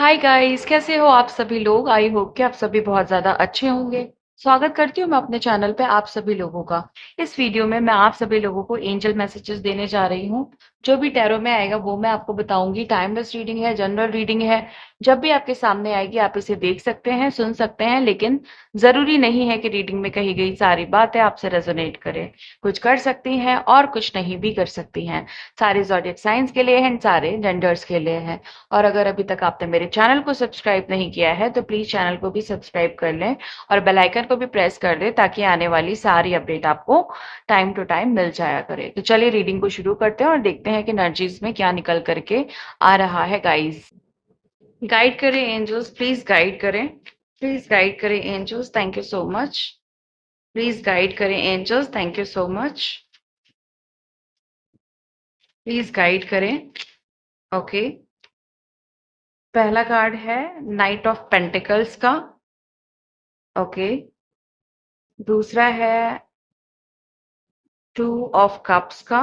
Hi guys, कैसे हो आप सभी लोग। आई होप कि आप सभी बहुत ज़्यादा अच्छे होंगे। स्वागत करती हूँ मैं अपने चैनल पे आप सभी लोगों का। इस वीडियो में मैं आप सभी लोगों को एंजल मैसेजेस देने जा रही हूँ। जो भी टैरो में आएगा वो मैं आपको बताऊंगी। टाइमलेस रीडिंग है, जनरल रीडिंग है। जब भी आपके सामने आएगी आप इसे देख सकते हैं, सुन सकते हैं, लेकिन ज़रूरी नहीं है कि रीडिंग में कही गई सारी बातें आपसे रेजोनेट करें। कुछ कर सकती हैं और कुछ नहीं भी कर सकती हैं। सारे ज़ोडिएक साइंस के लिए हैं, सारे जेंडर्स के लिए हैं। और अगर अभी तक आपने मेरे चैनल को सब्सक्राइब नहीं किया है तो प्लीज चैनल को भी सब्सक्राइब कर लें और बेल आइकन को भी प्रेस कर दें ताकि आने वाली सारी अपडेट आपको टाइम टू टाइम मिल जाया करे। तो चलिए रीडिंग को शुरू करते हैं और देखते हैं कि एनर्जीज में क्या निकल करके आ रहा है गाइस। गाइड करें एंजल्स, प्लीज गाइड करें। प्लीज गाइड करें angels, thank you so much. Please guide करें angels, thank you so much. Please guide करें। ओके, पहला कार्ड है नाइट ऑफ पेंटिकल्स का। ओके, दूसरा है टू ऑफ कप्स का।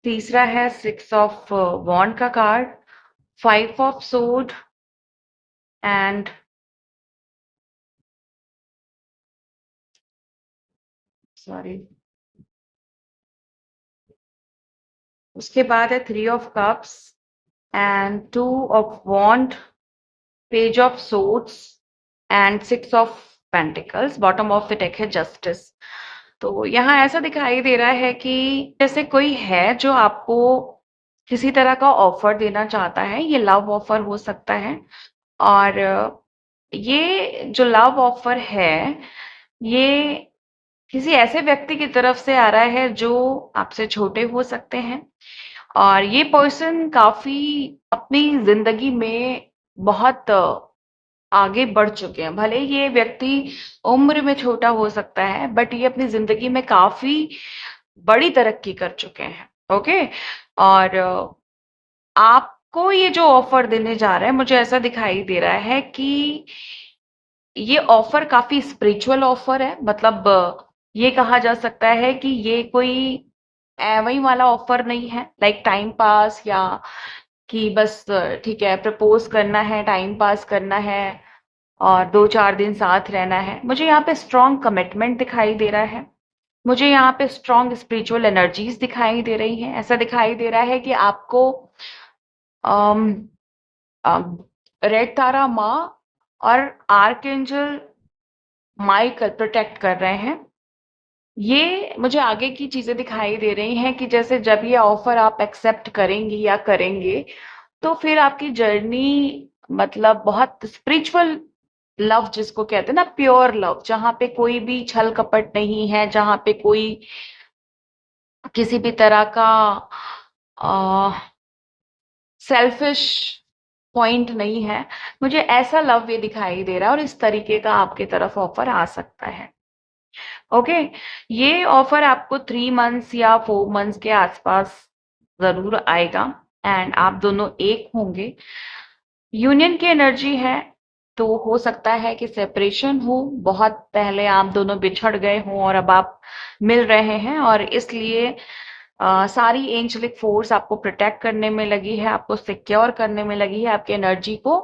तीसरा है सिक्स ऑफ वॉन्ड का card. Five of sword and sorry, उसके बाद है three of cups and two of wand, page of swords and six of pentacles. Bottom of the deck है जस्टिस। तो यहाँ ऐसा दिखाई दे रहा है कि जैसे कोई है जो आपको किसी तरह का ऑफर देना चाहता है। ये लव ऑफर हो सकता है। और ये जो लव ऑफर है ये किसी ऐसे व्यक्ति की तरफ से आ रहा है जो आपसे छोटे हो सकते हैं। और ये पर्सन काफी अपनी जिंदगी में बहुत आगे बढ़ चुके हैं। भले ही ये व्यक्ति उम्र में छोटा हो सकता है बट ये अपनी जिंदगी में काफी बड़ी तरक्की कर चुके हैं। ओके, और आपको ये जो ऑफर देने जा रहा है मुझे ऐसा दिखाई दे रहा है कि ये ऑफर काफी स्पिरिचुअल ऑफर है। मतलब ये कहा जा सकता है कि ये कोई वही वाला ऑफर नहीं है लाइक टाइम पास, या कि बस ठीक है प्रपोज करना है, टाइम पास करना है और दो चार दिन साथ रहना है। मुझे यहाँ पे स्ट्रॉन्ग कमिटमेंट दिखाई दे रहा है। मुझे यहाँ पे स्ट्रॉन्ग स्पिरिचुअल एनर्जीज दिखाई दे रही हैं। ऐसा दिखाई दे रहा है कि आपको रेड तारा माँ और आर्कएंजल माइकल प्रोटेक्ट कर रहे हैं। ये मुझे आगे की चीजें दिखाई दे रही हैं कि जैसे जब ये ऑफर आप एक्सेप्ट करेंगी या करेंगे तो फिर आपकी जर्नी मतलब बहुत स्पिरिचुअल लव जिसको कहते हैं ना, प्योर लव, जहां पे कोई भी छल कपट नहीं है, जहां पे कोई किसी भी तरह का सेल्फिश पॉइंट नहीं है। मुझे ऐसा लव ये दिखाई दे रहा है और इस तरीके का आपके तरफ ऑफर आ सकता है। ओके, ये ऑफर आपको 3 मंथ्स या 4 मंथ्स के आसपास जरूर आएगा एंड आप दोनों एक होंगे। यूनियन की एनर्जी है तो हो सकता है कि सेपरेशन हो। बहुत पहले आप दोनों बिछड़ गए हों और अब आप मिल रहे हैं और इसलिए सारी एंजलिक फोर्स आपको प्रोटेक्ट करने में लगी है, आपको सिक्योर करने में लगी है, आपकी एनर्जी को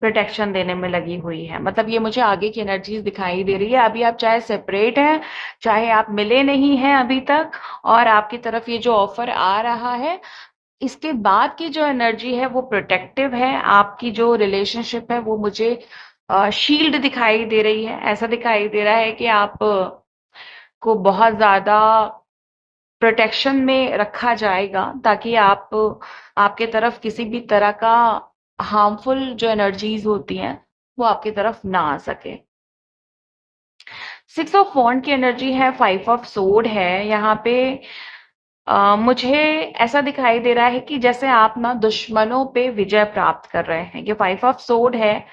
प्रोटेक्शन देने में लगी हुई है। मतलब ये मुझे आगे की एनर्जीज दिखाई दे रही है। अभी आप चाहे सेपरेट हैं, चाहे आप मिले नहीं हैं अभी तक, और आपकी तरफ ये जो ऑफर आ रहा है इसके बाद की जो एनर्जी है वो प्रोटेक्टिव है। आपकी जो रिलेशनशिप है वो मुझे शील्ड दिखाई दे रही है। ऐसा दिखाई दे रहा है कि आप को बहुत ज्यादा प्रोटेक्शन में रखा जाएगा ताकि आप आपके तरफ किसी भी तरह का हार्मफुल जो एनर्जीज होती हैं वो आपकी तरफ ना आ सके। सिक्स ऑफ वॉन्ड की एनर्जी है, फाइव ऑफ सोड है यहाँ पे। मुझे ऐसा दिखाई दे रहा है कि जैसे आप ना दुश्मनों पे विजय प्राप्त कर रहे हैं। ये फाइव ऑफ सोड है।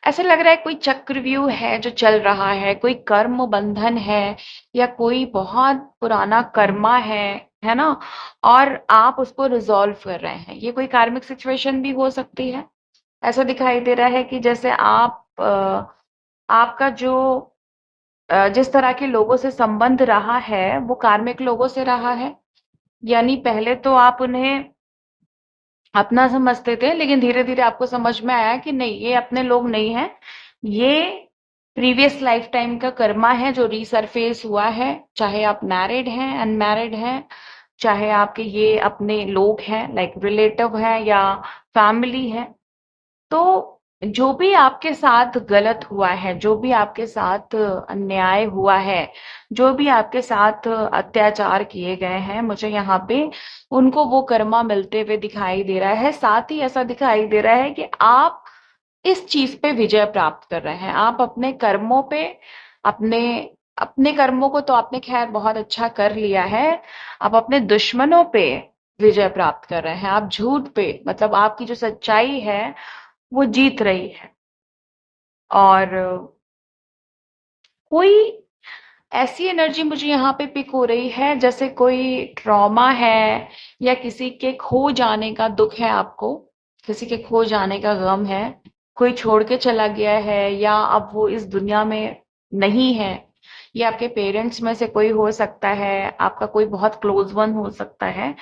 ऐसा लग रहा है कोई चक्रव्यूह है जो चल रहा है, कोई कर्म बंधन है या कोई बहुत पुराना कर्मा है ना, और आप उसको रिजॉल्व कर रहे हैं। ये कोई कार्मिक सिचुएशन भी हो सकती है। ऐसा दिखाई दे रहा है कि जैसे आप आपका जो जिस तरह के लोगों से संबंध रहा है वो कार्मिक लोगों से रहा है। यानी पहले तो आप उन्हें अपना समझते थे, लेकिन धीरे धीरे आपको समझ में आया कि नहीं, ये अपने लोग नहीं है, ये प्रीवियस लाइफ टाइम का कर्मा है जो रिसरफेस हुआ है। चाहे आप मैरिड हैं, अनमैरिड हैं, चाहे आपके ये अपने लोग हैं, लाइक रिलेटिव हैं या फैमिली है, तो जो भी आपके साथ गलत हुआ है, जो भी आपके साथ अन्याय हुआ है, जो भी आपके साथ अत्याचार किए गए हैं, मुझे यहाँ पे उनको वो कर्मा मिलते हुए दिखाई दे रहा है। साथ ही ऐसा दिखाई दे रहा है कि आप इस चीज पे विजय प्राप्त कर रहे हैं। आप अपने कर्मों पे, अपने अपने कर्मों को तो आपने खैर बहुत अच्छा कर लिया है, आप अपने दुश्मनों पे विजय प्राप्त कर रहे हैं। आप झूठ पे, मतलब आपकी जो सच्चाई है वो जीत रही है। और कोई ऐसी एनर्जी मुझे यहाँ पे पिक हो रही है जैसे कोई ट्रॉमा है, या किसी के खो जाने का दुख है आपको, किसी के खो जाने का गम है, कोई छोड़ के चला गया है या अब वो इस दुनिया में नहीं है। ये आपके पेरेंट्स में से कोई हो सकता है, आपका कोई बहुत क्लोज वन हो सकता है,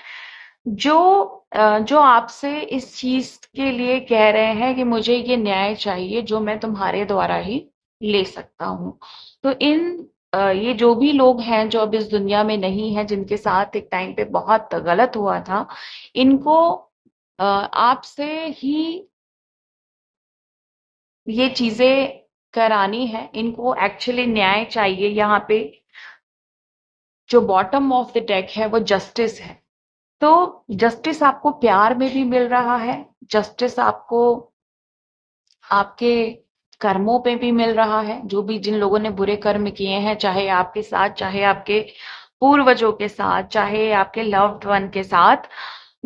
जो जो आपसे इस चीज के लिए कह रहे हैं कि मुझे ये न्याय चाहिए जो मैं तुम्हारे द्वारा ही ले सकता हूँ। तो ये जो भी लोग हैं जो अब इस दुनिया में नहीं है, जिनके साथ एक टाइम पे बहुत गलत हुआ था, इनको आपसे ही ये चीजें करानी है। इनको एक्चुअली न्याय चाहिए। यहाँ पे जो बॉटम ऑफ द डेक है वो जस्टिस है। तो जस्टिस आपको प्यार में भी मिल रहा है, जस्टिस आपको आपके कर्मों पे भी मिल रहा है। जो भी जिन लोगों ने बुरे कर्म किए हैं, चाहे आपके साथ, चाहे आपके पूर्वजों के साथ, चाहे आपके लव्ड वन के साथ,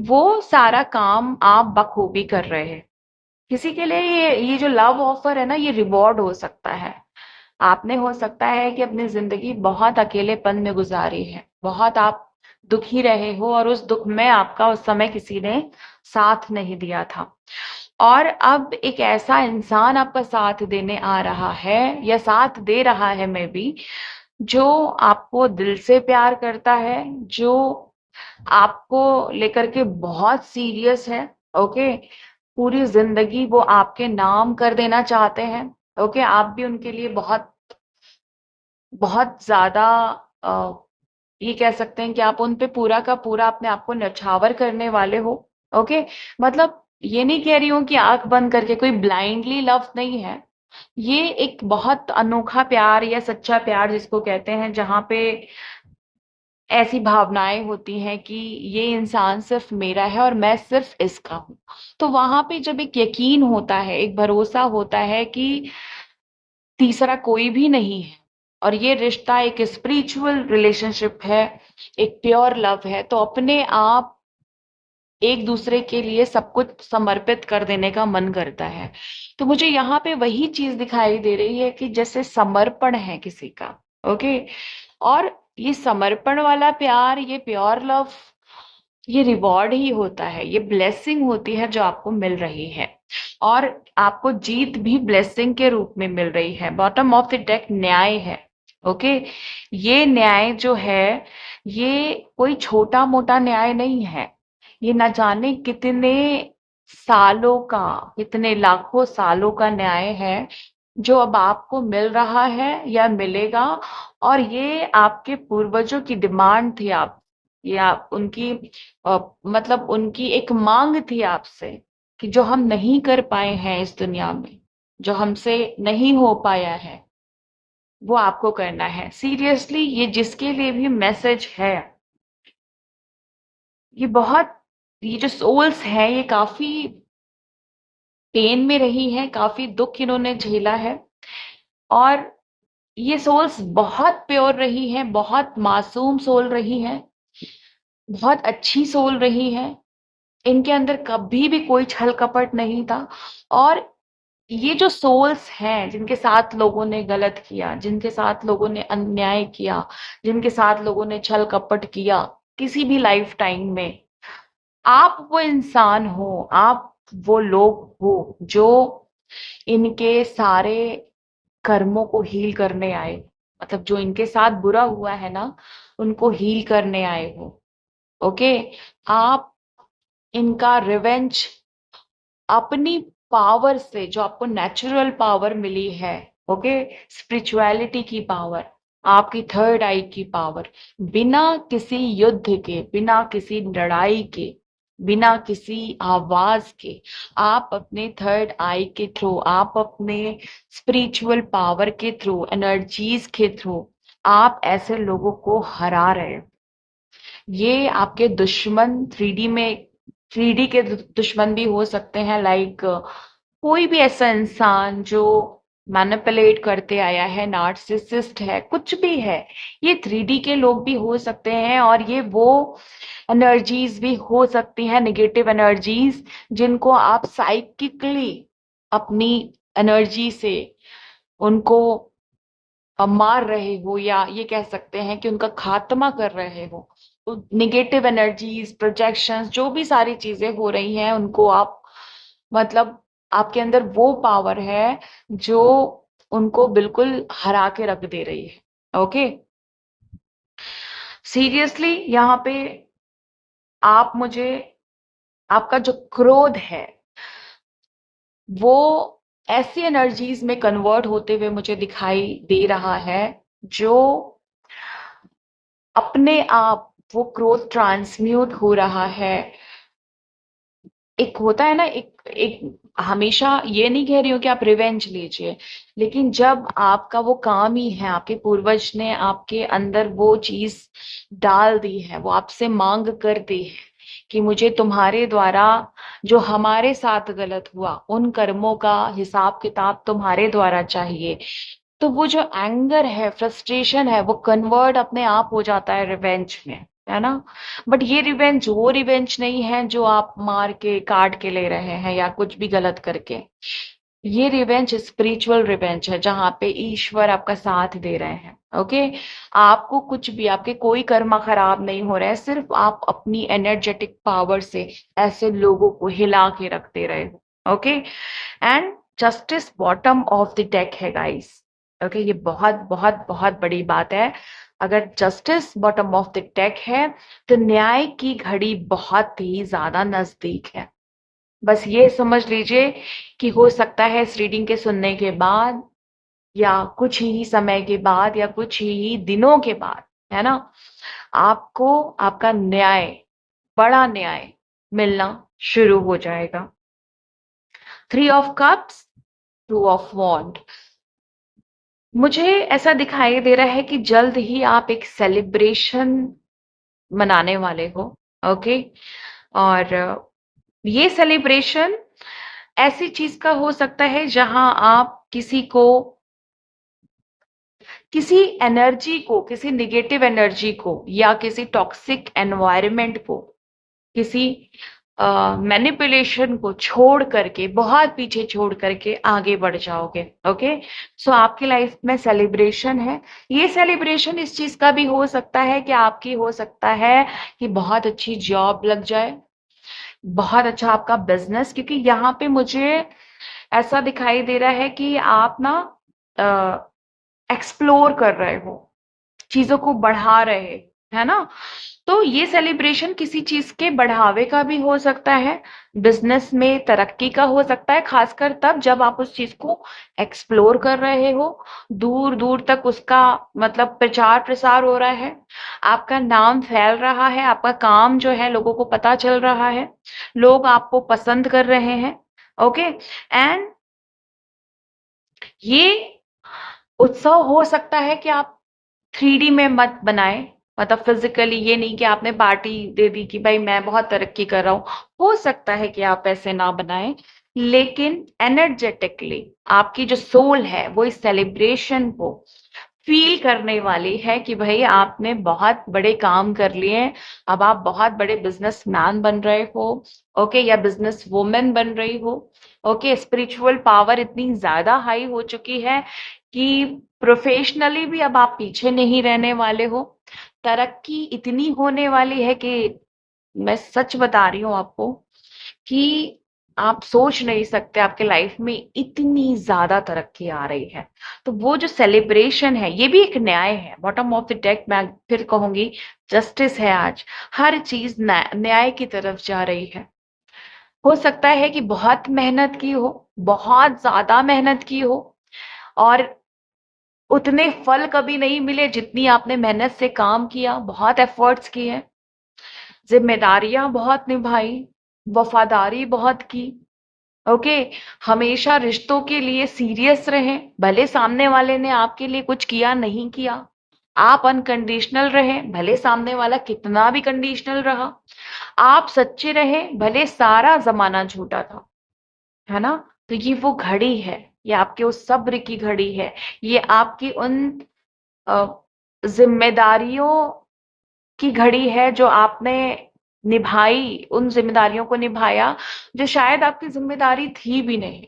वो सारा काम आप बखूबी कर रहे हैं। किसी के लिए ये जो लव ऑफर है ना, ये रिवॉर्ड हो सकता है। आपने हो सकता है कि अपनी जिंदगी बहुत अकेलेपन में गुजारी है, बहुत आप दुखी रहे हो और उस दुख में आपका उस समय किसी ने साथ नहीं दिया था, और अब एक ऐसा इंसान आपका साथ देने आ रहा है या साथ दे रहा है, मैं भी, जो आपको दिल से प्यार करता है, जो आपको लेकर के बहुत सीरियस है। ओके, पूरी जिंदगी वो आपके नाम कर देना चाहते हैं। ओके, आप भी उनके लिए बहुत बहुत ज्यादा अ, ये कह सकते हैं कि आप उन पे पूरा का पूरा अपने आप को न्यौछावर करने वाले हो। ओके, मतलब ये नहीं कह रही हूं कि आंख बंद करके, कोई ब्लाइंडली लव नहीं है। ये एक बहुत अनोखा प्यार या सच्चा प्यार जिसको कहते हैं, जहां पे ऐसी भावनाएं होती हैं कि ये इंसान सिर्फ मेरा है और मैं सिर्फ इसका हूं। तो वहां पे जब एक यकीन होता है, एक भरोसा होता है कि तीसरा कोई भी नहीं है, और ये रिश्ता एक स्पिरिचुअल रिलेशनशिप है, एक प्योर लव है, तो अपने आप एक दूसरे के लिए सब कुछ समर्पित कर देने का मन करता है। तो मुझे यहाँ पे वही चीज दिखाई दे रही है कि जैसे समर्पण है किसी का। ओके, और ये समर्पण वाला प्यार, ये प्योर लव, ये रिवॉर्ड ही होता है, ये ब्लेसिंग होती है जो आपको मिल रही है, और आपको जीत भी ब्लेसिंग के रूप में मिल रही है। बॉटम ऑफ द डेक न्याय है। ओके, ये न्याय जो है, ये कोई छोटा मोटा न्याय नहीं है। ये ना जाने कितने सालों का, कितने लाखों सालों का न्याय है जो अब आपको मिल रहा है या मिलेगा। और ये आपके पूर्वजों की डिमांड थी, आप या उनकी मतलब उनकी एक मांग थी आपसे, कि जो हम नहीं कर पाए हैं इस दुनिया में, जो हमसे नहीं हो पाया है, वो आपको करना है। सीरियसली, ये जिसके लिए भी मैसेज है, ये बहुत, ये जो सोल्स हैं ये काफी पेन में रही हैं, काफी दुख इन्होंने झेला है, और ये सोल्स बहुत प्योर रही हैं, बहुत मासूम सोल रही हैं, बहुत अच्छी सोल रही हैं। इनके अंदर कभी भी कोई छल कपट नहीं था। और ये जो सोल्स हैं जिनके साथ लोगों ने गलत किया, जिनके साथ लोगों ने अन्याय किया, जिनके साथ लोगों ने छल कपट किया किसी भी लाइफ टाइम में, आप वो इंसान हो, आप वो लोग हो जो इनके सारे कर्मों को हील करने आए। मतलब जो इनके साथ बुरा हुआ है ना, उनको हील करने आए हो। ओके, आप इनका रिवेंज अपनी पावर से, जो आपको नेचुरल पावर मिली है, ओके, स्पिरिचुअलिटी की पावर, आपकी थर्ड आई की पावर, बिना किसी युद्ध के, बिना किसी लड़ाई के, बिना किसी आवाज के, आप अपने थर्ड आई के थ्रू, आप अपने स्पिरिचुअल पावर के थ्रू, एनर्जीज के थ्रू आप ऐसे लोगों को हरा रहे हो। ये आपके दुश्मन थ्री डी के दुश्मन भी हो सकते हैं, लाइक कोई भी ऐसा इंसान जो मैनिपुलेट करते आया है, नार्सिसिस्ट है, कुछ भी है, ये थ्री डी के लोग भी हो सकते हैं। और ये वो एनर्जीज भी हो सकती हैं, नेगेटिव एनर्जीज, जिनको आप साइकिकली अपनी एनर्जी से उनको मार रहे हो, या ये कह सकते हैं कि उनका खात्मा कर रहे हो। तो निगेटिव एनर्जीज, प्रोजेक्शंस, जो भी सारी चीजें हो रही हैं, उनको आप, मतलब आपके अंदर वो पावर है जो उनको बिल्कुल हरा के रख दे रही है। ओके, सीरियसली यहाँ पे आप मुझे, आपका जो क्रोध है वो ऐसी एनर्जीज में कन्वर्ट होते हुए मुझे दिखाई दे रहा है, जो अपने आप वो क्रोध ट्रांसम्यूट हो रहा है। एक होता है ना, एक एक हमेशा ये नहीं कह रही हूँ कि आप रिवेंज लीजिए, लेकिन जब आपका वो काम ही है, आपके पूर्वज ने आपके अंदर वो चीज डाल दी है, वो आपसे मांग कर दी है कि मुझे तुम्हारे द्वारा जो हमारे साथ गलत हुआ उन कर्मों का हिसाब किताब तुम्हारे द्वारा चाहिए। तो वो जो एंगर है, फ्रस्ट्रेशन है, वो कन्वर्ट अपने आप हो जाता है रिवेंज में, है ना। बट ये रिवेंज वो रिवेंज नहीं है जो आप मार के काट के ले रहे हैं या कुछ भी गलत करके। ये रिवेंज स्पिरिचुअल रिवेंज है, जहां पे ईश्वर आपका साथ दे रहे हैं। ओके, आपको कुछ भी, आपके कोई कर्मा खराब नहीं हो रहे हैं, सिर्फ आप अपनी एनर्जेटिक पावर से ऐसे लोगों को हिला के रख दे रहे हो। Okay, and justice bottom of the deck है गाइस। ओके, ये बहुत बहुत बहुत बड़ी बात है। अगर justice bottom of the deck है तो न्याय की घड़ी बहुत ही ज्यादा नजदीक है। बस ये समझ लीजिए कि हो सकता है इस रीडिंग के सुनने के बाद, या कुछ ही समय के बाद, या कुछ ही दिनों के बाद, है ना, आपको आपका न्याय, बड़ा न्याय मिलना शुरू हो जाएगा। Three of cups, two of wand, मुझे ऐसा दिखाई दे रहा है कि जल्द ही आप एक सेलिब्रेशन मनाने वाले हो। ओके, और ये सेलिब्रेशन ऐसी चीज का हो सकता है जहां आप किसी एनर्जी को, किसी निगेटिव एनर्जी को, या किसी टॉक्सिक एनवायरनमेंट को, किसी मैनिपुलेशन को छोड़ करके, बहुत पीछे छोड़ करके आगे बढ़ जाओगे। ओके, सो आपकी लाइफ में सेलिब्रेशन है। ये सेलिब्रेशन इस चीज का भी हो सकता है कि आपकी, हो सकता है कि बहुत अच्छी जॉब लग जाए, बहुत अच्छा आपका बिजनेस, क्योंकि यहाँ पे मुझे ऐसा दिखाई दे रहा है कि आप ना एक्सप्लोर कर रहे हो, चीजों को बढ़ा रहे, है ना। तो ये सेलिब्रेशन किसी चीज के बढ़ावे का भी हो सकता है, बिजनेस में तरक्की का हो सकता है, खासकर तब जब आप उस चीज को एक्सप्लोर कर रहे हो, दूर दूर तक उसका मतलब प्रचार प्रसार हो रहा है, आपका नाम फैल रहा है, आपका काम जो है लोगों को पता चल रहा है, लोग आपको पसंद कर रहे हैं। ओके, एंड ये उत्सव हो सकता है कि आप थ्री डी में मत बनाए, मतलब फिजिकली, ये नहीं कि आपने पार्टी दे दी कि भाई मैं बहुत तरक्की कर रहा हूँ, हो सकता है कि आप ऐसे ना बनाए, लेकिन एनर्जेटिकली आपकी जो सोल है वो इस सेलिब्रेशन को फील करने वाली है कि भाई आपने बहुत बड़े काम कर लिए हैं, अब आप बहुत बड़े बिजनेसमैन बन रहे हो। ओके, या बिजनेस वुमेन बन रही हो। ओके, स्पिरिचुअल पावर इतनी ज्यादा हाई हो चुकी है कि प्रोफेशनली भी अब आप पीछे नहीं रहने वाले हो। तरक्की इतनी होने वाली है कि मैं सच बता रही हूँ आपको कि आप सोच नहीं सकते, आपके लाइफ में इतनी ज्यादा तरक्की आ रही है। तो वो जो सेलिब्रेशन है, ये भी एक न्याय है। बॉटम ऑफ द डेक, मैं फिर कहूंगी, जस्टिस है आज, हर चीज न्याय की तरफ जा रही है। हो सकता है कि बहुत मेहनत की हो, बहुत ज्यादा मेहनत की हो, और उतने फल कभी नहीं मिले जितनी आपने मेहनत से काम किया, बहुत एफर्ट्स किए, जिम्मेदारियां बहुत निभाई, वफादारी बहुत की। ओके, हमेशा रिश्तों के लिए सीरियस रहें, भले सामने वाले ने आपके लिए कुछ किया नहीं किया। आप अनकंडीशनल रहें, भले सामने वाला कितना भी कंडीशनल रहा। आप सच्चे रहे, भले सारा जमाना झूठा था। है ना? तो ये वो घड़ी है, ये आपके उस सब्र की घड़ी है, ये आपकी उन अ, जिम्मेदारियों की घड़ी है जो आपने निभाई, उन जिम्मेदारियों को निभाया जो शायद आपकी जिम्मेदारी थी भी नहीं।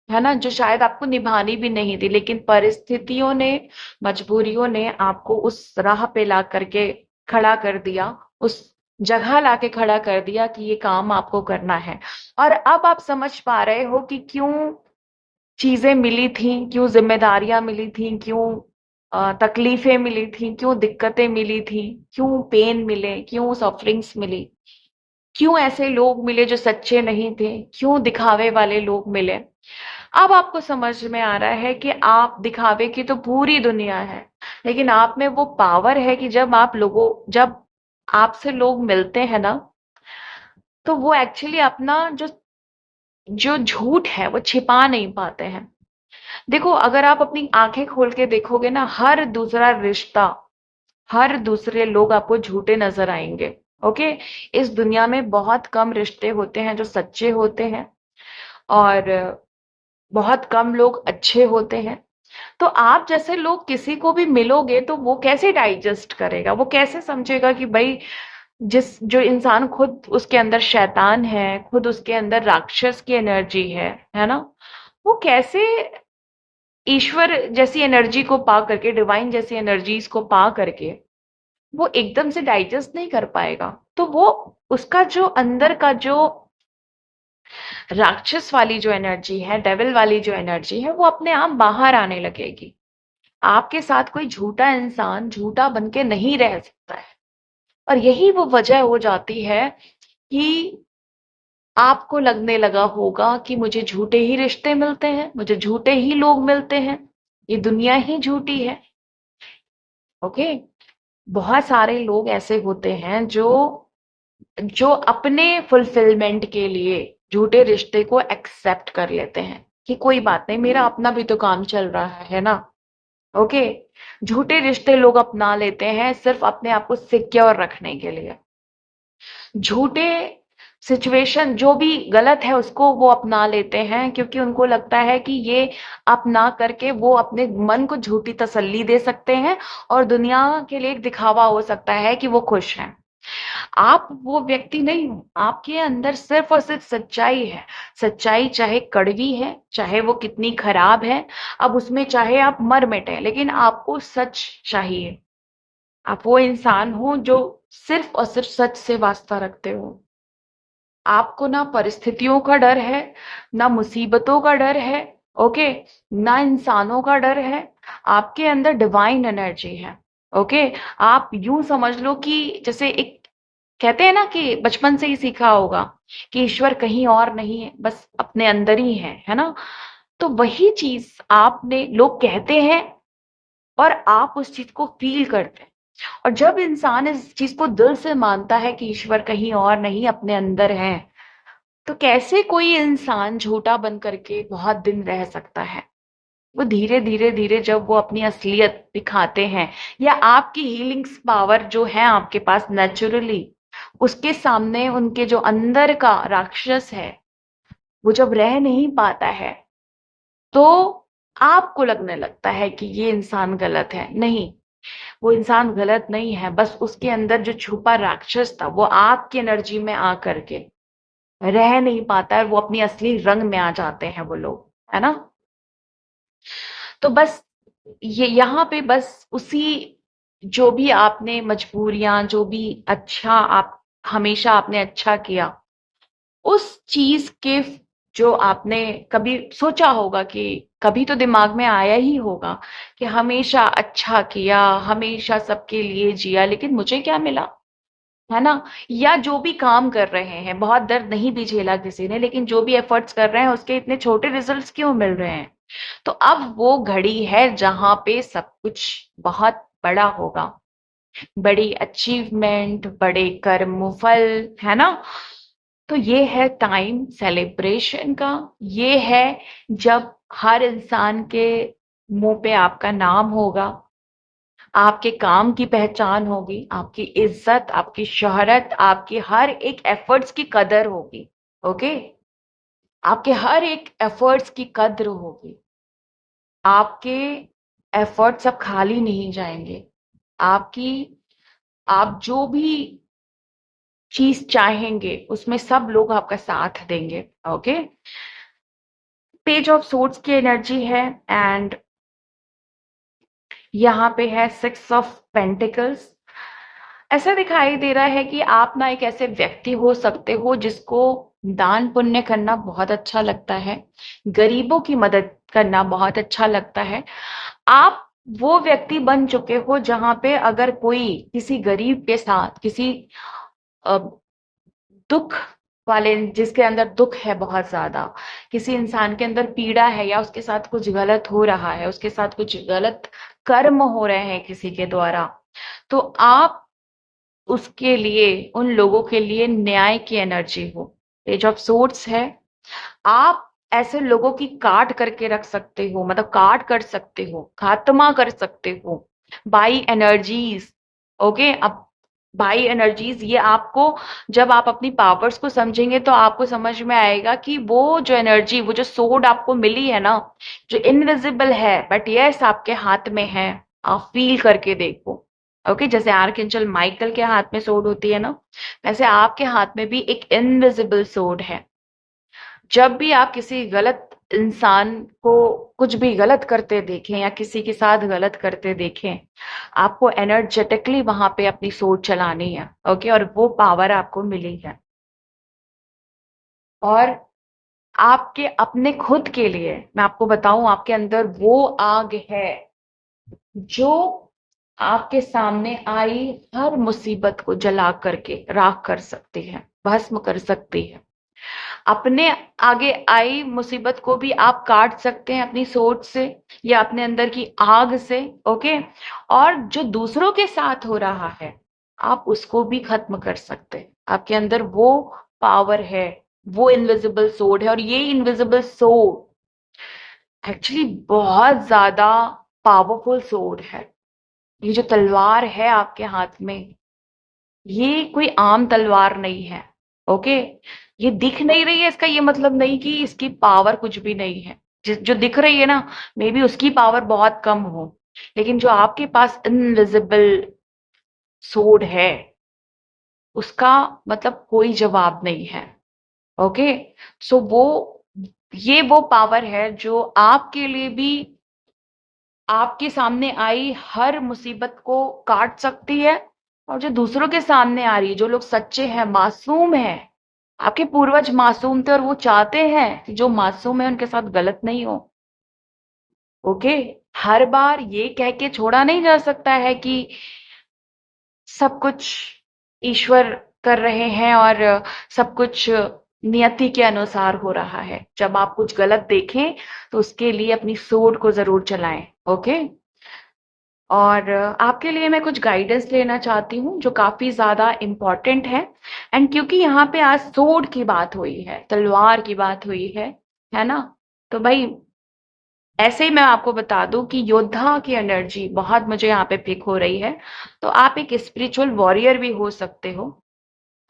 है ना? जो शायद आपको निभानी भी नहीं थी, लेकिन परिस्थितियों ने, मजबूरियों ने आपको उस राह पे ला करके खड़ा कर दिया, उस जगह लाके खड़ा कर दिया कि ये काम आपको करना है। और अब आप समझ पा रहे हो कि क्यों चीजें मिली थी, क्यों जिम्मेदारियां मिली थी, क्यों तकलीफें मिली थी, क्यों दिक्कतें मिली थी, क्यों पेन मिले, क्यों सफरिंग्स मिली, क्यों ऐसे लोग मिले जो सच्चे नहीं थे, क्यों दिखावे वाले लोग मिले। अब आपको समझ में आ रहा है कि आप दिखावे की तो पूरी दुनिया है, लेकिन आप में वो पावर है कि जब आपसे लोग मिलते हैं ना, तो वो एक्चुअली अपना जो जो झूठ है वो छिपा नहीं पाते हैं। देखो, अगर आप अपनी आंखें खोल के देखोगे ना, हर दूसरा रिश्ता, हर दूसरे लोग आपको झूठे नजर आएंगे। ओके, इस दुनिया में बहुत कम रिश्ते होते हैं जो सच्चे होते हैं, और बहुत कम लोग अच्छे होते हैं। तो आप जैसे लोग किसी को भी मिलोगे तो वो कैसे डाइजेस्ट करेगा, वो कैसे समझेगा कि भाई, जिस जो इंसान खुद उसके अंदर शैतान है, खुद उसके अंदर राक्षस की एनर्जी है ना, वो कैसे ईश्वर जैसी एनर्जी को पा करके, डिवाइन जैसी एनर्जीज को पा करके वो एकदम से डाइजेस्ट नहीं कर पाएगा। तो वो, उसका जो अंदर का जो राक्षस वाली जो एनर्जी है, डेविल वाली जो एनर्जी है, वो अपने आप बाहर आने लगेगी। आपके साथ कोई झूठा इंसान झूठा बन के नहीं रह सकता है। और यही वो वजह हो जाती है कि आपको लगने लगा होगा कि मुझे झूठे ही रिश्ते मिलते हैं, मुझे झूठे ही लोग मिलते हैं, ये दुनिया ही झूठी है। ओके, बहुत सारे लोग ऐसे होते हैं जो जो अपने फुलफिलमेंट के लिए झूठे रिश्ते को एक्सेप्ट कर लेते हैं कि कोई बात नहीं, मेरा अपना भी तो काम चल रहा है ना। ओके, झूठे रिश्ते लोग अपना लेते हैं सिर्फ अपने आप को सिक्योर रखने के लिए। झूठे सिचुएशन जो भी गलत है उसको वो अपना लेते हैं, क्योंकि उनको लगता है कि ये अपना करके वो अपने मन को झूठी तसल्ली दे सकते हैं, और दुनिया के लिए एक दिखावा हो सकता है कि वो खुश हैं। आप वो व्यक्ति नहीं हो, आपके अंदर सिर्फ और सिर्फ सच्चाई है। सच्चाई चाहे कड़वी है, चाहे वो कितनी खराब है, अब उसमें चाहे आप मर मिटे, लेकिन आपको सच चाहिए। आप वो इंसान हो जो सिर्फ और सिर्फ सच से वास्ता रखते हो। आपको ना परिस्थितियों का डर है, ना मुसीबतों का डर है। ओके, ना इंसानों का डर है। आपके अंदर डिवाइन एनर्जी है। ओके, आप यूं समझ लो कि जैसे एक, कहते हैं ना कि बचपन से ही सीखा होगा कि ईश्वर कहीं और नहीं है, बस अपने अंदर ही है ना? तो वही चीज आपने, लोग कहते हैं और आप उस चीज को फील करते हैं। और जब इंसान इस चीज को दिल से मानता है कि ईश्वर कहीं और नहीं अपने अंदर है, तो कैसे कोई इंसान झूठा बन करके बहुत दिन रह सकता है? वो धीरे धीरे धीरे जब वो अपनी असलियत दिखाते हैं, या आपकी हीलिंग्स पावर जो है आपके पास नेचुरली, उसके सामने उनके जो अंदर का राक्षस है वो जब रह नहीं पाता है, तो आपको लगने लगता है कि ये इंसान गलत है। नहीं, वो इंसान गलत नहीं है, बस उसके अंदर जो छुपा राक्षस था वो आपकी एनर्जी में आ करके रह नहीं पाता है, वो अपनी असली रंग में आ जाते हैं वो लोग। है ना? तो बस ये यहाँ पे बस उसी, जो भी आपने मजबूरियां, जो भी अच्छा आप हमेशा आपने अच्छा किया, उस चीज के, जो आपने कभी सोचा होगा कि, कभी तो दिमाग में आया ही होगा कि हमेशा अच्छा किया, हमेशा सबके लिए जिया, लेकिन मुझे क्या मिला? है ना, या जो भी काम कर रहे हैं, बहुत दर्द नहीं भी झेला किसी ने, लेकिन जो भी एफर्ट्स कर रहे हैं उसके इतने छोटे रिजल्ट्स क्यों मिल रहे हैं। तो अब वो घड़ी है जहां पे सब कुछ बहुत बड़ा होगा, बड़ी अचीवमेंट, बड़े कर्मफल, है ना। तो ये है टाइम सेलिब्रेशन का। ये है जब हर इंसान के मुंह पे आपका नाम होगा, आपके काम की पहचान होगी, आपकी इज्जत, आपकी शोहरत, आपकी हर एक एफर्ट्स की कदर होगी। ओके, आपके हर एक एफर्ट्स की कद्र होगी। आपके एफर्ट्स अब खाली नहीं जाएंगे। आपकी, आप जो भी चीज चाहेंगे उसमें सब लोग आपका साथ देंगे। ओके, पेज ऑफ सोर्ड्स की एनर्जी है, एंड यहाँ पे है सिक्स ऑफ पेंटिकल्स। ऐसा दिखाई दे रहा है कि आप ना एक ऐसे व्यक्ति हो सकते हो जिसको दान पुण्य करना बहुत अच्छा लगता है, गरीबों की मदद करना बहुत अच्छा लगता है। आप वो व्यक्ति बन चुके हो जहां पे अगर कोई किसी गरीब के साथ, किसी अ, दुख वाले, जिसके अंदर दुख है बहुत ज्यादा, किसी इंसान के अंदर पीड़ा है, या उसके साथ कुछ गलत हो रहा है, उसके साथ कुछ गलत कर्म हो रहे हैं किसी के द्वारा, तो आप उसके लिए, उन लोगों के लिए न्याय की एनर्जी हो। पेज ऑफ सोर्ड्स है। आप ऐसे लोगों की काट करके रख सकते हो, मतलब काट कर सकते हो, खात्मा कर सकते हो बाई एनर्जीज। ओके, अब बाई एनर्जीज, ये आपको, जब आप अपनी पावर्स को समझेंगे तो आपको समझ में आएगा कि वो जो एनर्जी, वो जो सोड आपको मिली है ना, जो इनविजिबल है बट यस आपके हाथ में है, आप फील करके देखो। ओके, जैसे आर्कएंजल माइकल के हाथ में सोड होती है ना, वैसे आपके हाथ में भी एक इनविजिबल सोड है। जब भी आप किसी गलत इंसान को कुछ भी गलत करते देखें या किसी के साथ गलत करते देखें, आपको एनर्जेटिकली वहां पे अपनी सोच चलानी है। ओके, और वो पावर आपको मिली है। और आपके अपने खुद के लिए मैं आपको बताऊं, आपके अंदर वो आग है जो आपके सामने आई हर मुसीबत को जला करके राख कर सकती है, भस्म कर सकती है। अपने आगे आई मुसीबत को भी आप काट सकते हैं अपनी सोच से या अपने अंदर की आग से। ओके, और जो दूसरों के साथ हो रहा है, आप उसको भी खत्म कर सकते हैं। आपके अंदर वो पावर है, वो इनविजिबल सोड है। और ये इनविजिबल सोड एक्चुअली बहुत ज्यादा पावरफुल सोड है। ये जो तलवार है आपके हाथ में, ये कोई आम तलवार नहीं है। ओके, ये दिख नहीं रही है, इसका ये मतलब नहीं कि इसकी पावर कुछ भी नहीं है। जो दिख रही है ना, मे बी उसकी पावर बहुत कम हो, लेकिन जो आपके पास इनविजिबल सोड है, उसका मतलब कोई जवाब नहीं है। ओके, सो वो, ये वो पावर है जो आपके लिए भी, आपके सामने आई हर मुसीबत को काट सकती है। और जो दूसरों के सामने आ रही है, जो लोग सच्चे हैं, मासूम हैं, आपके पूर्वज मासूम थे और वो चाहते हैं कि जो मासूम है उनके साथ गलत नहीं हो। ओके, हर बार ये कह के छोड़ा नहीं जा सकता है कि सब कुछ ईश्वर कर रहे हैं और सब कुछ नियति के अनुसार हो रहा है। जब आप कुछ गलत देखें तो उसके लिए अपनी सोच को जरूर चलाएं। ओके, और आपके लिए मैं कुछ गाइडेंस लेना चाहती हूँ जो काफी ज्यादा इम्पोर्टेंट है। एंड क्योंकि यहाँ पे आज सोड की बात हुई है, तलवार की बात हुई है ना, तो भाई ऐसे ही मैं आपको बता दूं कि योद्धा की एनर्जी बहुत मुझे यहाँ पे पिक हो रही है। तो आप एक स्पिरिचुअल वॉरियर भी हो सकते हो,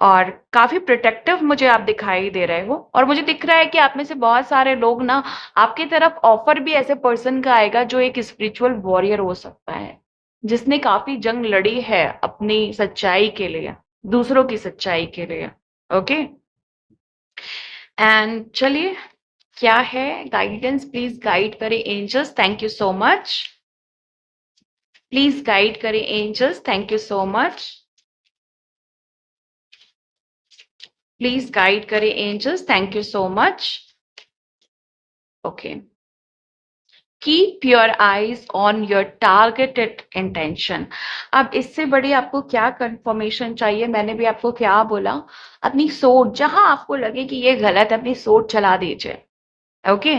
और काफी प्रोटेक्टिव मुझे आप दिखाई दे रहे हो। और मुझे दिख रहा है कि आप में से बहुत सारे लोग ना, आपकी तरफ ऑफर भी ऐसे पर्सन का आएगा जो एक स्पिरिचुअल वॉरियर हो सकता है, जिसने काफी जंग लड़ी है अपनी सच्चाई के लिए, दूसरों की सच्चाई के लिए। ओके, एंड चलिए, क्या है गाइडेंस, प्लीज गाइड करें angels, thank you so much. Please guide करें angels, thank you so much. Please guide करें angels, thank you so much. Okay, keep your eyes on your targeted intention. अब इससे बड़ी आपको क्या कंफर्मेशन चाहिए? मैंने भी आपको क्या बोला, अपनी सोच, जहां आपको लगे कि ये गलत है अपनी सोच चला दीजिए। ओके,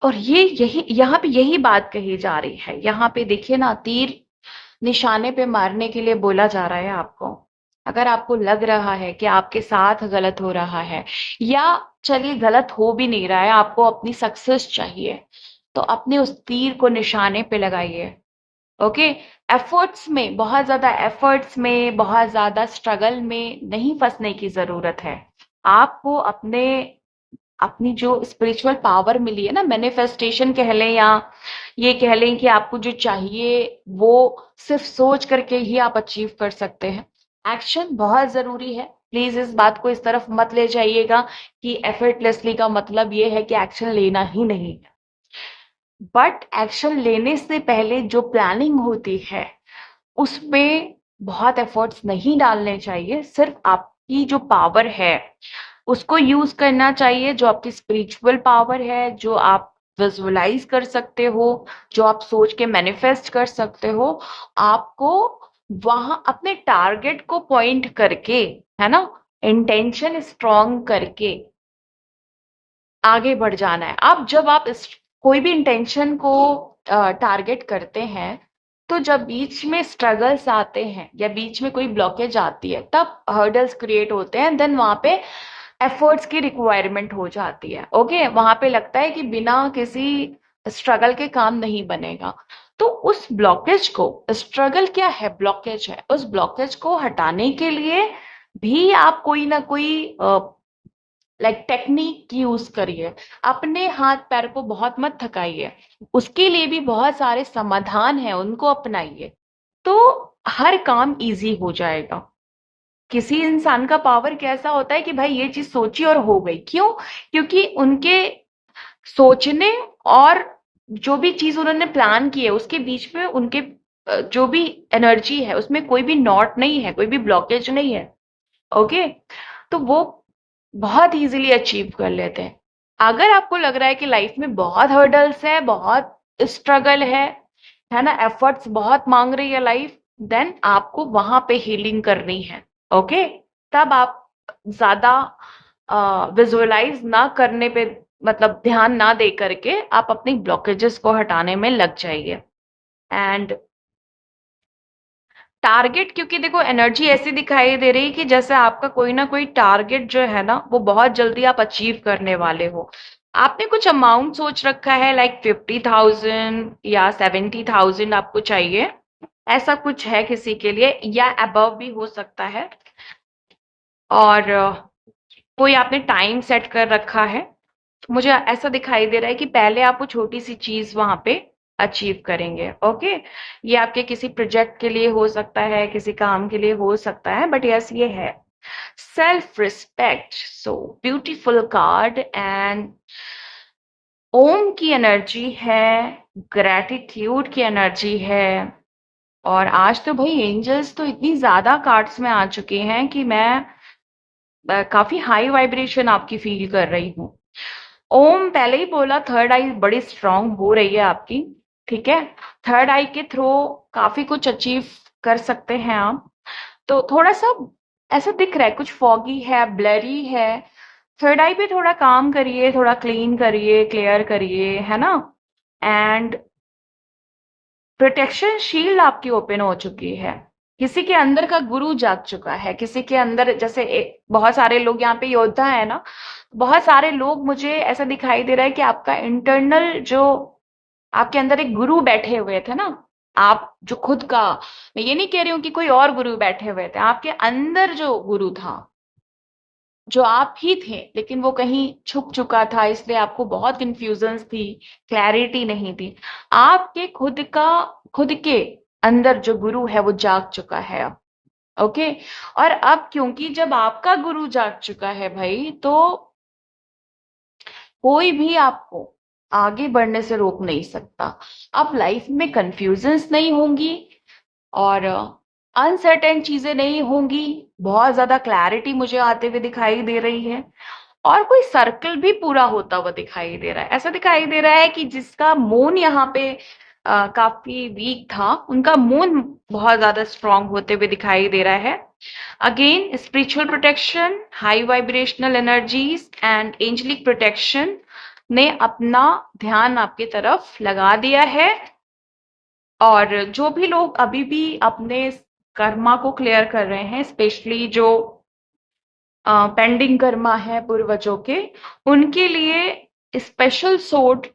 और ये यही यहाँ पे यही बात कही जा रही है। यहाँ पे देखिए ना, तीर निशाने पे मारने के लिए बोला जा रहा है आपको। अगर आपको लग रहा है कि आपके साथ गलत हो रहा है, या चलिए गलत हो भी नहीं रहा है, आपको अपनी सक्सेस चाहिए, तो अपने उस तीर को निशाने पे लगाइए। ओके, एफर्ट्स में, बहुत ज्यादा एफर्ट्स में, बहुत ज्यादा स्ट्रगल में नहीं फंसने की जरूरत है। आपको अपने अपनी जो स्पिरिचुअल पावर मिली है ना, मैनिफेस्टेशन कह लें या ये कह लें कि आपको जो चाहिए वो सिर्फ सोच करके ही आप अचीव कर सकते हैं। एक्शन बहुत जरूरी है। प्लीज इस बात को इस तरफ मत ले जाइएगा कि एफर्टलेसली का मतलब ये है कि एक्शन लेना ही नहीं है। बट एक्शन लेने से पहले जो प्लानिंग होती है उसमें बहुत एफर्ट्स नहीं डालने चाहिए। सिर्फ आपकी जो पावर है उसको यूज करना चाहिए, जो आपकी स्पिरिचुअल पावर है, जो आप विजुअलाइज कर सकते हो, जो आप सोच के मैनिफेस्ट कर सकते हो। आपको वहां अपने टारगेट को पॉइंट करके, है ना, इंटेंशन स्ट्रॉन्ग करके आगे बढ़ जाना है। अब जब आप इस कोई भी इंटेंशन को टारगेट करते हैं, तो जब बीच में स्ट्रगल्स आते हैं या बीच में कोई ब्लॉकेज आती है, तब हर्डल्स क्रिएट होते हैं, देन वहां पे एफर्ट्स की रिक्वायरमेंट हो जाती है। ओके, वहां पे लगता है कि बिना किसी स्ट्रगल के काम नहीं बनेगा। तो उस ब्लॉकेज को, स्ट्रगल क्या है, ब्लॉकेज है, उस ब्लॉकेज को हटाने के लिए भी आप कोई ना कोई टेक्निक यूज करिए। अपने हाथ पैर को बहुत मत थकाइए, उसके लिए भी बहुत सारे समाधान हैं, उनको अपनाइए, तो हर काम इजी हो जाएगा। किसी इंसान का पावर कैसा होता है कि भाई ये चीज सोची और हो गई, क्यों? क्योंकि उनके सोचने और जो भी चीज उन्होंने प्लान की है उसके बीच में उनके जो भी एनर्जी है उसमें कोई भी नॉट नहीं है, कोई भी ब्लॉकेज नहीं है। ओके, तो वो बहुत इजीली अचीव कर लेते हैं। अगर आपको लग रहा है कि लाइफ में बहुत हर्डल्स है, बहुत स्ट्रगल है ना, एफर्ट्स बहुत मांग रही है लाइफ, देन आपको वहां पे हीलिंग करनी है। ओके, तब आप ज्यादा विजुअलाइज ना करने पे, मतलब ध्यान ना दे करके आप अपनी ब्लॉकेजेस को हटाने में लग जाइए। एंड टारगेट, क्योंकि देखो एनर्जी ऐसी दिखाई दे रही कि जैसे आपका कोई ना कोई टारगेट जो है ना वो बहुत जल्दी आप अचीव करने वाले हो। आपने कुछ अमाउंट सोच रखा है, लाइक 50,000 या 70,000 आपको चाहिए, ऐसा कुछ है किसी के लिए, या अबव भी हो सकता है। और कोई आपने टाइम सेट कर रखा है। मुझे ऐसा दिखाई दे रहा है कि पहले आप वो छोटी सी चीज वहां पे अचीव करेंगे। ओके, ये आपके किसी प्रोजेक्ट के लिए हो सकता है, किसी काम के लिए हो सकता है, बट यस ये है self respect. So beautiful card, and Om की एनर्जी है, ग्रेटिट्यूड की एनर्जी है। और आज तो भाई एंजल्स तो इतनी ज्यादा कार्ड्स में आ चुके हैं कि मैं काफी हाई वाइब्रेशन आपकी फील कर रही हूँ। ओम पहले ही बोला, थर्ड आई बड़ी स्ट्रांग हो रही है आपकी। ठीक है, थर्ड आई के थ्रू काफी कुछ अचीव कर सकते हैं आप। तो थोड़ा सा ऐसा दिख रहा है, कुछ फॉगी है, ब्लरी है। थर्ड आई पे थोड़ा काम करिए, थोड़ा क्लीन करिए, क्लियर करिए, है ना। एंड प्रोटेक्शन शील्ड आपकी ओपन हो चुकी है। किसी के अंदर का गुरु जाग चुका है, किसी के अंदर, जैसे बहुत सारे लोग यहाँ पे योद्धा है ना, बहुत सारे लोग, मुझे ऐसा दिखाई दे रहा है कि आपका इंटरनल जो, आपके अंदर एक गुरु बैठे हुए थे ना, आप जो खुद का, मैं ये नहीं कह रही हूँ कि कोई और गुरु बैठे हुए थे, आपके अंदर जो गुरु था, जो आप ही थे, लेकिन वो कहीं छुप चुका था, इसलिए आपको बहुत कंफ्यूजन्स थी, क्लैरिटी नहीं थी। आपके खुद के अंदर जो गुरु है वो जाग चुका है अब। ओके, और अब क्योंकि जब आपका गुरु जाग चुका है भाई, तो कोई भी आपको आगे बढ़ने से रोक नहीं सकता। अब लाइफ में कंफ्यूजन्स नहीं होंगी, और अनसर्टेन चीजें नहीं होंगी, बहुत ज्यादा क्लैरिटी मुझे आते हुए दिखाई दे रही है। और कोई सर्कल भी पूरा होता हुआ दिखाई दे रहा है। ऐसा दिखाई दे रहा है कि जिसका मून यहाँ पे काफी वीक था, उनका मून बहुत ज्यादा स्ट्रांग होते हुए दिखाई दे रहा है। Again spiritual protection, high vibrational energies and angelic protection ने अपना ध्यान आपकी तरफ लगा दिया है। और जो भी लोग अभी भी अपने कर्मा को क्लियर कर रहे हैं, स्पेशली जो पेंडिंग कर्मा है पूर्वजों के, उनके लिए स्पेशल सोड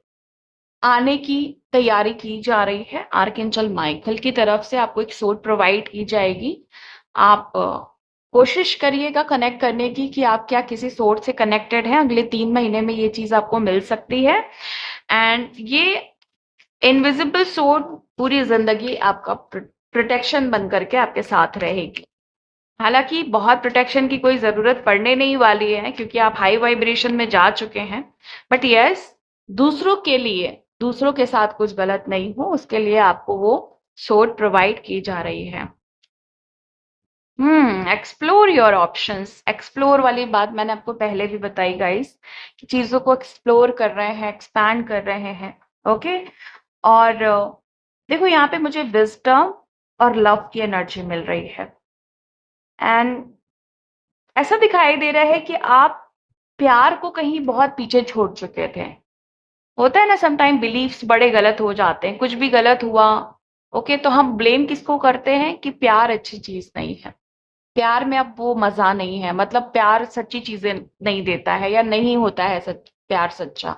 आने की तैयारी की जा रही है। आर्कएंजल माइकल की तरफ से आपको एक सोड प्रोवाइड की जाएगी। आप कोशिश करिएगा कनेक्ट करने की कि आप क्या किसी सोर्स से कनेक्टेड हैं। अगले 3 महीने में ये चीज आपको मिल सकती है। एंड ये इनविजिबल सोड पूरी जिंदगी आपका प्रोटेक्शन बन करके आपके साथ रहेगी। हालांकि बहुत प्रोटेक्शन की कोई जरूरत पड़ने नहीं वाली है, क्योंकि आप हाई वाइब्रेशन में जा चुके हैं। बट यस, दूसरों के लिए, दूसरों के साथ कुछ गलत नहीं हो, उसके लिए आपको वो सोड प्रोवाइड की जा रही है। Explore your options. एक्सप्लोर वाली बात मैंने आपको पहले भी बताई गाइस, कि चीजों को एक्सप्लोर कर रहे हैं, एक्सपैंड कर रहे हैं। ओके। और देखो यहाँ पे मुझे विजडम और लव की एनर्जी मिल रही है। एंड ऐसा दिखाई दे रहा है कि आप प्यार को कहीं बहुत पीछे छोड़ चुके थे। होता है ना, समटाइम बिलीफ्स बड़े गलत हो जाते हैं, कुछ भी गलत हुआ, ओके, तो हम ब्लेम किसको करते हैं कि प्यार अच्छी चीज नहीं है, प्यार में अब वो मजा नहीं है, मतलब प्यार सच्ची चीजें नहीं देता है या नहीं होता है प्यार सच्चा।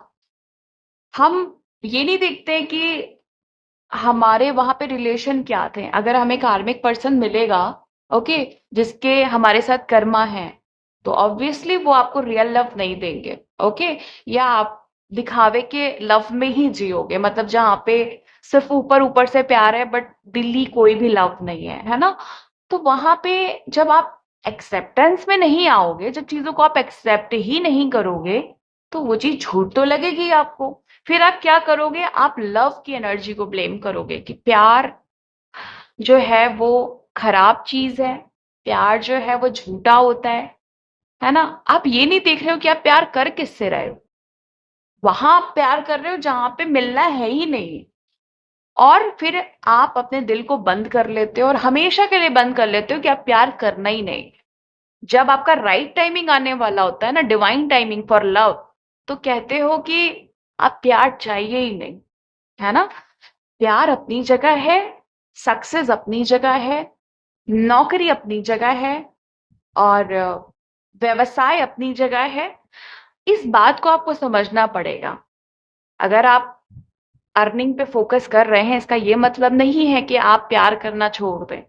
हम ये नहीं देखते कि हमारे वहां पे रिलेशन क्या थे। अगर हमें कार्मिक पर्सन मिलेगा, ओके, जिसके हमारे साथ कर्मा है, तो ऑब्वियसली वो आपको रियल लव नहीं देंगे। ओके। या आप दिखावे के लव में ही जियोगे, मतलब जहाँ पे सिर्फ ऊपर ऊपर से प्यार है बट दिली कोई भी लव नहीं है ना। तो वहां पे जब आप एक्सेप्टेंस में नहीं आओगे, जब चीजों को आप एक्सेप्ट ही नहीं करोगे, तो वो चीज झूठ तो लगेगी आपको। फिर आप क्या करोगे, आप लव की एनर्जी को ब्लेम करोगे कि प्यार जो है वो खराब चीज है, प्यार जो है वो झूठा होता है ना। आप ये नहीं देख रहे हो कि आप प्यार कर किससे रहे हो। वहां आप प्यार कर रहे हो जहां पे मिलना है ही नहीं। और फिर आप अपने दिल को बंद कर लेते हो, और हमेशा के लिए बंद कर लेते हो कि आप प्यार करना ही नहीं। जब आपका राइट टाइमिंग आने वाला होता है ना, डिवाइन टाइमिंग फॉर लव, तो कहते हो कि आप प्यार चाहिए ही नहीं, है ना। प्यार अपनी जगह है, सक्सेस अपनी जगह है, नौकरी अपनी जगह है, और व्यवसाय अपनी जगह है। इस बात को आपको समझना पड़ेगा। अगर आप अर्निंग पे फोकस कर रहे हैं, इसका ये मतलब नहीं है कि आप प्यार करना छोड़ दें,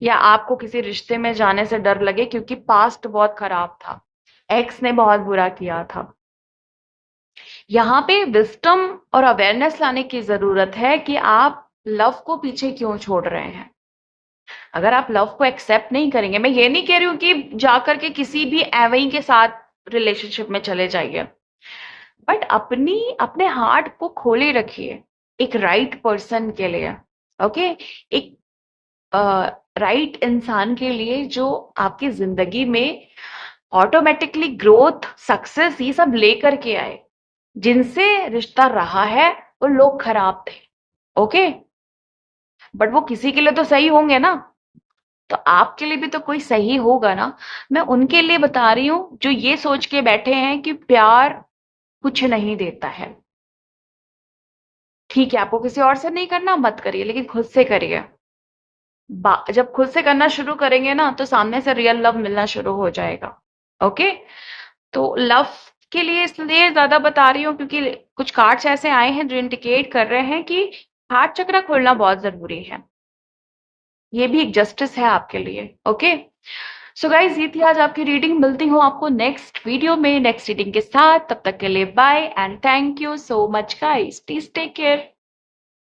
या आपको किसी रिश्ते में जाने से डर लगे क्योंकि पास्ट बहुत खराब था, एक्स ने बहुत बुरा किया था। यहाँ पे विजडम और अवेयरनेस लाने की जरूरत है कि आप लव को पीछे क्यों छोड़ रहे हैं। अगर आप लव को एक्सेप्ट नहीं करेंगे, मैं ये नहीं कह रही हूँ कि जाकर के किसी भी एवई के साथ रिलेशनशिप में चले जाइए, बट अपने हार्ट को खोले रखिए एक राइट पर्सन के लिए। ओके। एक राइट इंसान के लिए जो आपकी जिंदगी में ऑटोमेटिकली ग्रोथ, सक्सेस ये सब लेकर के आए। जिनसे रिश्ता रहा है वो लोग खराब थे, ओके, बट वो किसी के लिए तो सही होंगे ना, तो आपके लिए भी तो कोई सही होगा ना। मैं उनके लिए बता रही हूँ जो ये सोच के बैठे हैं कि प्यार कुछ नहीं देता है। ठीक है, आपको किसी और से नहीं करना, मत करिए, लेकिन खुद से करिए। जब खुद से करना शुरू करेंगे ना, तो सामने से रियल लव मिलना शुरू हो जाएगा। ओके। तो लव के लिए इसलिए ज्यादा बता रही हूँ क्योंकि कुछ कार्ड्स ऐसे आए हैं जो इंडिकेट कर रहे हैं कि हार्ट चक्र खोलना बहुत जरूरी है। ये भी एक जस्टिस है आपके लिए। ओके। सो गाइज, ये थी आज आपकी रीडिंग। मिलती हूँ आपको नेक्स्ट वीडियो में नेक्स्ट रीडिंग के साथ। तब तक के लिए bye and thank you so much guys. Please take care.